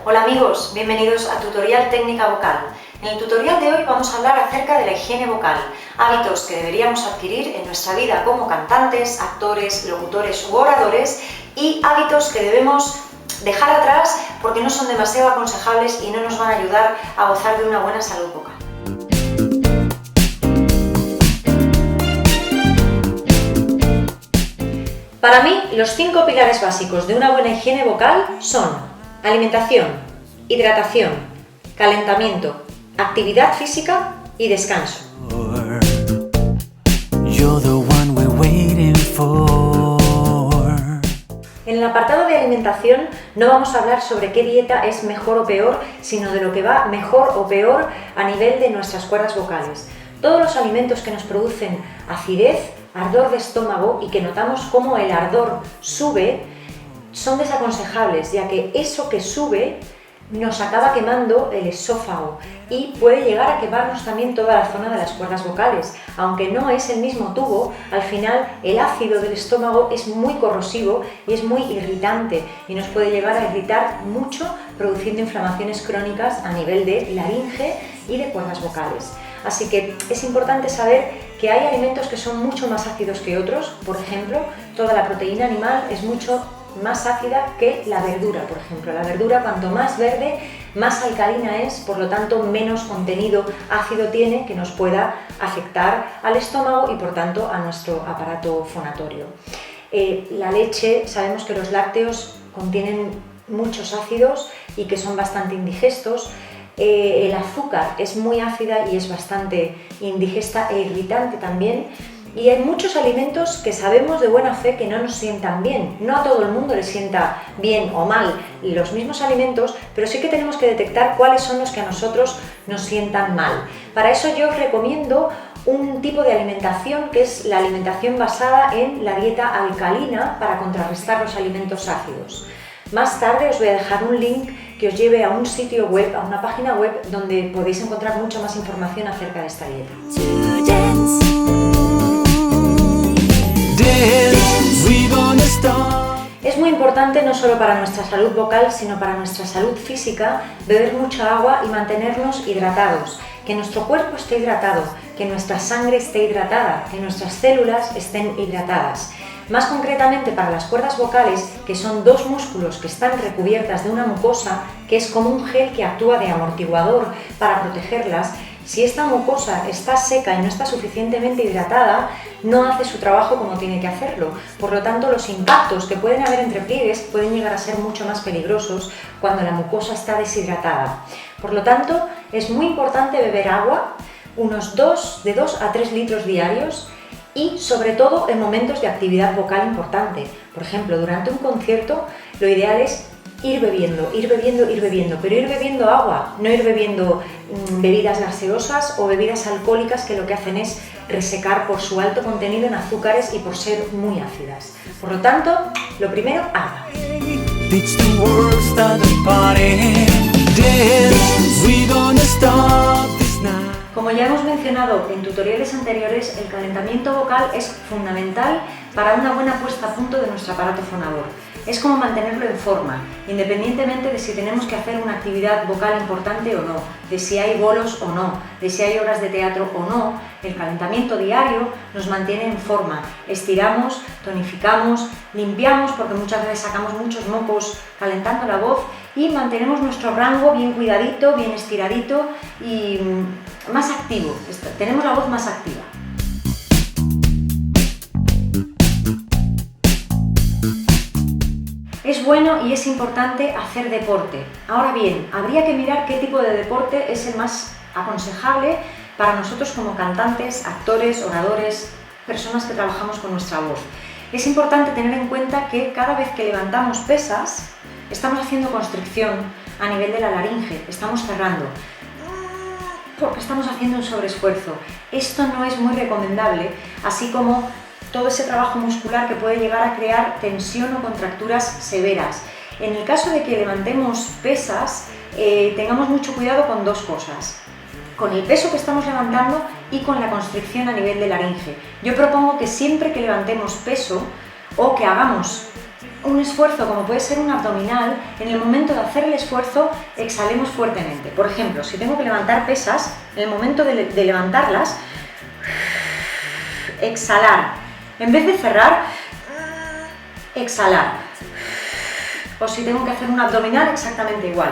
Hola amigos, bienvenidos a Tutorial Técnica Vocal. En el tutorial de hoy vamos a hablar acerca de la higiene vocal, hábitos que deberíamos adquirir en nuestra vida como cantantes, actores, locutores u oradores y hábitos que debemos dejar atrás porque no son demasiado aconsejables y no nos van a ayudar a gozar de una buena salud vocal. Para mí, los 5 pilares básicos de una buena higiene vocal son alimentación, hidratación, calentamiento, actividad física y descanso. En el apartado de alimentación no vamos a hablar sobre qué dieta es mejor o peor, sino de lo que va mejor o peor a nivel de nuestras cuerdas vocales. Todos los alimentos que nos producen acidez, ardor de estómago y que notamos cómo el ardor sube, son desaconsejables, ya que eso que sube nos acaba quemando el esófago y puede llegar a quemarnos también toda la zona de las cuerdas vocales. Aunque no es el mismo tubo, al final el ácido del estómago es muy corrosivo y es muy irritante y nos puede llegar a irritar mucho, produciendo inflamaciones crónicas a nivel de laringe y de cuerdas vocales. Así que es importante saber que hay alimentos que son mucho más ácidos que otros. Por ejemplo, toda la proteína animal es mucho más ácida que la verdura, por ejemplo. La verdura, cuanto más verde, más alcalina es, por lo tanto menos contenido ácido tiene que nos pueda afectar al estómago y por tanto a nuestro aparato fonatorio. La leche, sabemos que los lácteos contienen muchos ácidos y que son bastante indigestos. El azúcar es muy ácida y es bastante indigesta e irritante también. Y hay muchos alimentos que sabemos de buena fe que no nos sientan bien. No a todo el mundo le sienta bien o mal los mismos alimentos, pero sí que tenemos que detectar cuáles son los que a nosotros nos sientan mal. Para eso yo os recomiendo un tipo de alimentación que es la alimentación basada en la dieta alcalina para contrarrestar los alimentos ácidos. Más tarde os voy a dejar un link que os lleve a un sitio web, a una página web donde podéis encontrar mucha más información acerca de esta dieta. Es muy importante no solo para nuestra salud vocal, sino para nuestra salud física, beber mucha agua y mantenernos hidratados, que nuestro cuerpo esté hidratado, que nuestra sangre esté hidratada, que nuestras células estén hidratadas. Más concretamente para las cuerdas vocales, que son dos músculos que están recubiertas de una mucosa, que es como un gel que actúa de amortiguador para protegerlas. Si esta mucosa está seca y no está suficientemente hidratada, no hace su trabajo como tiene que hacerlo. Por lo tanto, los impactos que pueden haber entre pliegues pueden llegar a ser mucho más peligrosos cuando la mucosa está deshidratada. Por lo tanto, es muy importante beber agua, de 2 a 3 litros diarios, y sobre todo en momentos de actividad vocal importante. Por ejemplo, durante un concierto lo ideal es ir bebiendo, pero ir bebiendo agua, no ir bebiendo bebidas gaseosas o bebidas alcohólicas que lo que hacen es resecar por su alto contenido en azúcares y por ser muy ácidas. Por lo tanto, lo primero, agua. Como ya hemos mencionado en tutoriales anteriores, el calentamiento vocal es fundamental para una buena puesta a punto de nuestro aparato fonador. Es como mantenerlo en forma, independientemente de si tenemos que hacer una actividad vocal importante o no, de si hay bolos o no, de si hay obras de teatro o no. El calentamiento diario nos mantiene en forma. Estiramos, tonificamos, limpiamos, porque muchas veces sacamos muchos mocos calentando la voz, y mantenemos nuestro rango bien cuidadito, bien estiradito y más activo. Tenemos la voz más activa. Es bueno y es importante hacer deporte. Ahora bien, habría que mirar qué tipo de deporte es el más aconsejable para nosotros como cantantes, actores, oradores, personas que trabajamos con nuestra voz. Es importante tener en cuenta que cada vez que levantamos pesas, estamos haciendo constricción a nivel de la laringe, estamos cerrando, porque estamos haciendo un sobreesfuerzo. Esto no es muy recomendable, así como todo ese trabajo muscular que puede llegar a crear tensión o contracturas severas. En el caso de que levantemos pesas, tengamos mucho cuidado con dos cosas: con el peso que estamos levantando y con la constricción a nivel de laringe. Yo propongo que siempre que levantemos peso o que hagamos un esfuerzo como puede ser un abdominal, en el momento de hacer el esfuerzo exhalemos fuertemente. Por ejemplo, si tengo que levantar pesas, en el momento de levantarlas, exhalar. En vez de cerrar, exhalar. O si tengo que hacer un abdominal, exactamente igual.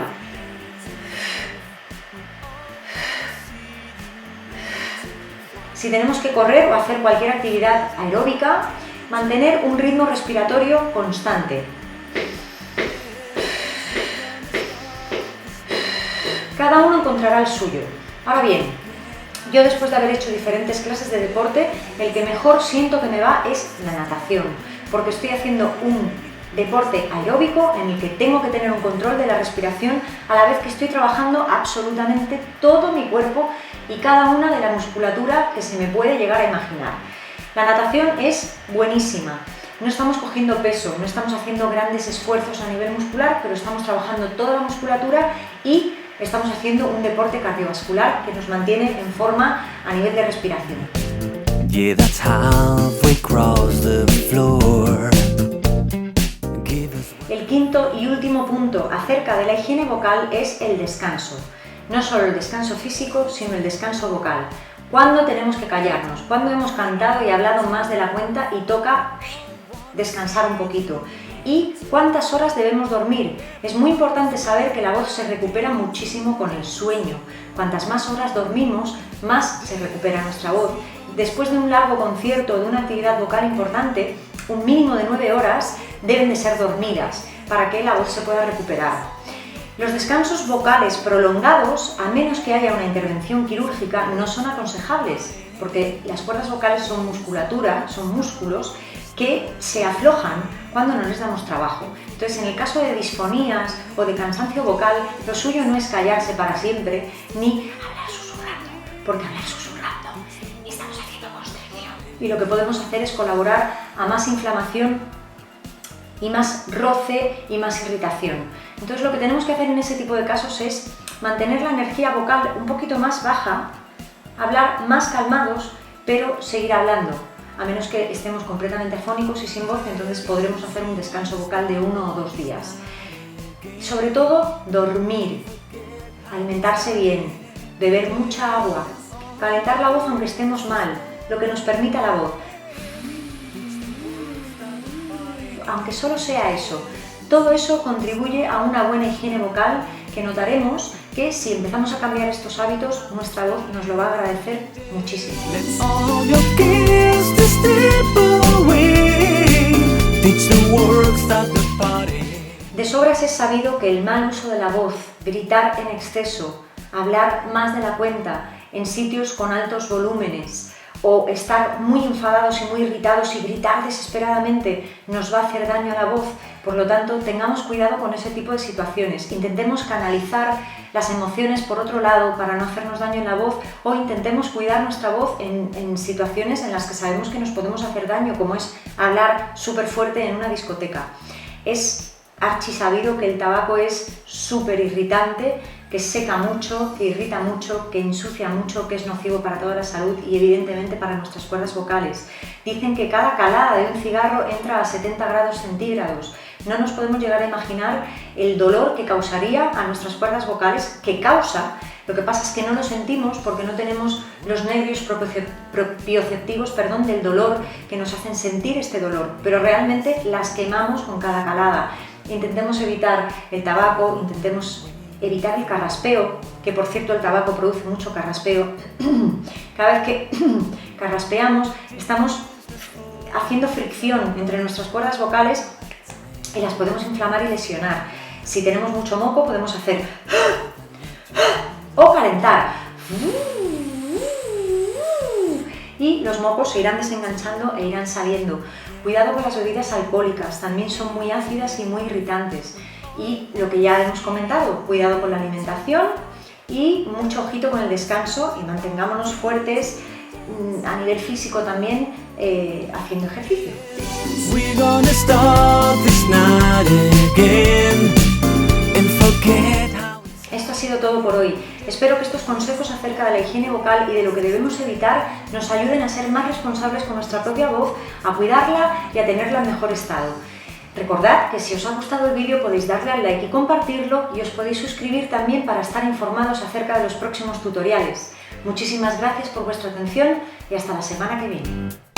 Si tenemos que correr o hacer cualquier actividad aeróbica, mantener un ritmo respiratorio constante. Cada uno encontrará el suyo. Ahora bien, yo después de haber hecho diferentes clases de deporte, el que mejor siento que me va es la natación, porque estoy haciendo un deporte aeróbico en el que tengo que tener un control de la respiración a la vez que estoy trabajando absolutamente todo mi cuerpo y cada una de la musculatura que se me puede llegar a imaginar. La natación es buenísima, no estamos cogiendo peso, no estamos haciendo grandes esfuerzos a nivel muscular, pero estamos trabajando toda la musculatura y estamos haciendo un deporte cardiovascular que nos mantiene en forma a nivel de respiración. Yeah, that's halfway across the floor. El quinto y último punto acerca de la higiene vocal es el descanso. No solo el descanso físico, sino el descanso vocal. ¿Cuándo tenemos que callarnos? ¿Cuándo hemos cantado y hablado más de la cuenta y toca descansar un poquito? ¿Y cuántas horas debemos dormir? Es muy importante saber que la voz se recupera muchísimo con el sueño. Cuantas más horas dormimos, más se recupera nuestra voz. Después de un largo concierto o de una actividad vocal importante, un mínimo de 9 horas deben de ser dormidas para que la voz se pueda recuperar. Los descansos vocales prolongados, a menos que haya una intervención quirúrgica, no son aconsejables, porque las cuerdas vocales son musculatura, son músculos que se aflojan cuando no les damos trabajo. Entonces, en el caso de disfonías o de cansancio vocal, lo suyo no es callarse para siempre, ni hablar susurrando, porque hablar susurrando estamos haciendo constricción. Y lo que podemos hacer es colaborar a más inflamación y más roce y más irritación. Entonces, lo que tenemos que hacer en ese tipo de casos es mantener la energía vocal un poquito más baja, hablar más calmados, pero seguir hablando. A menos que estemos completamente afónicos y sin voz, entonces podremos hacer un descanso vocal de 1 o 2 días. Sobre todo, dormir, alimentarse bien, beber mucha agua, calentar la voz aunque estemos mal, lo que nos permita la voz. Aunque solo sea eso, todo eso contribuye a una buena higiene vocal que notaremos que si empezamos a cambiar estos hábitos, nuestra voz nos lo va a agradecer muchísimo. De sobras es sabido que el mal uso de la voz, gritar en exceso, hablar más de la cuenta en sitios con altos volúmenes o estar muy enfadados y muy irritados y gritar desesperadamente nos va a hacer daño a la voz. Por lo tanto, tengamos cuidado con ese tipo de situaciones. Intentemos canalizar las emociones por otro lado para no hacernos daño en la voz, o intentemos cuidar nuestra voz en situaciones en las que sabemos que nos podemos hacer daño, como es hablar súper fuerte en una discoteca. Es archisabido que el tabaco es súper irritante, que seca mucho, que irrita mucho, que ensucia mucho, que es nocivo para toda la salud y evidentemente para nuestras cuerdas vocales. Dicen que cada calada de un cigarro entra a 70 grados centígrados. No nos podemos llegar a imaginar el dolor que causaría a nuestras cuerdas vocales, que causa. Lo que pasa es que no lo sentimos porque no tenemos los nervios propioceptivos del dolor que nos hacen sentir este dolor, pero realmente las quemamos con cada calada. Intentemos evitar el tabaco, intentemos evitar el carraspeo, que por cierto el tabaco produce mucho carraspeo. Cada vez que carraspeamos estamos haciendo fricción entre nuestras cuerdas vocales y las podemos inflamar y lesionar. Si tenemos mucho moco podemos hacer o calentar y los mocos se irán desenganchando e irán saliendo. Cuidado con las bebidas alcohólicas, también son muy ácidas y muy irritantes. Y lo que ya hemos comentado, cuidado con la alimentación y mucho ojito con el descanso y mantengámonos fuertes a nivel físico también haciendo ejercicio. Esto ha sido sido todo por hoy. Espero que estos consejos acerca de la higiene vocal y de lo que debemos evitar nos ayuden a ser más responsables con nuestra propia voz, a cuidarla y a tenerla en mejor estado. Recordad que si os ha gustado el vídeo podéis darle al like y compartirlo, y os podéis suscribir también para estar informados acerca de los próximos tutoriales. Muchísimas gracias por vuestra atención y hasta la semana que viene.